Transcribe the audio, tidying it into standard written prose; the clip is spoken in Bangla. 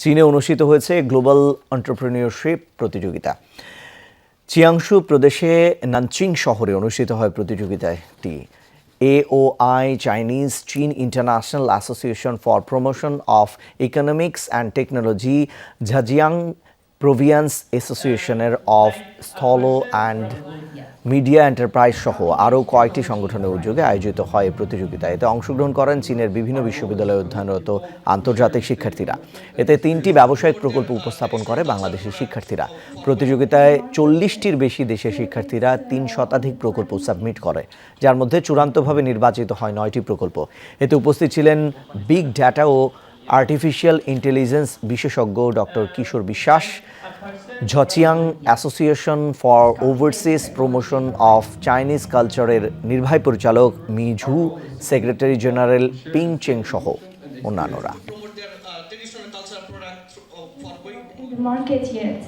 চীনে অনুষ্ঠিত হয়েছে গ্লোবাল এন্টারপ্রেনিউরশিপ প্রতিযোগিতা। চিয়াংশু প্রদেশে নানচিং শহরে অনুষ্ঠিত হয় প্রতিযোগিতাটি। AOI চাইনিজ চীন international association for promotion of economics and technology, Zhejiang province অ্যাসোসিয়েশনের অফ স্থল অ্যান্ড মিডিয়া এন্টারপ্রাইজ সহ আরও কয়েকটি সংগঠনের উদ্যোগে আয়োজিত হয় এই প্রতিযোগিতা। এতে অংশগ্রহণ করেন চীনের বিভিন্ন বিশ্ববিদ্যালয়ে অধ্যয়নরত আন্তর্জাতিক শিক্ষার্থীরা। এতে 3টি ব্যবসায়িক প্রকল্প উপস্থাপন করে বাংলাদেশের শিক্ষার্থীরা। প্রতিযোগিতায় 40টির বেশি দেশের শিক্ষার্থীরা 3 শতাধিক প্রকল্প সাবমিট করে, যার মধ্যে চূড়ান্তভাবে নির্বাচিত হয় 9টি প্রকল্প। এতে উপস্থিত ছিলেন বিগ ডেটা ও আর্টিফিশিয়াল ইন্টেলিজেন্স বিশেষজ্ঞ doctor Kishore Biswas, Zhejiang association for overseas promotion of Chinese কালচারের নির্বাহী পরিচালক Mi Zhu, secretary general Ping Cheng সহ অন্যান্যরা। Market yet.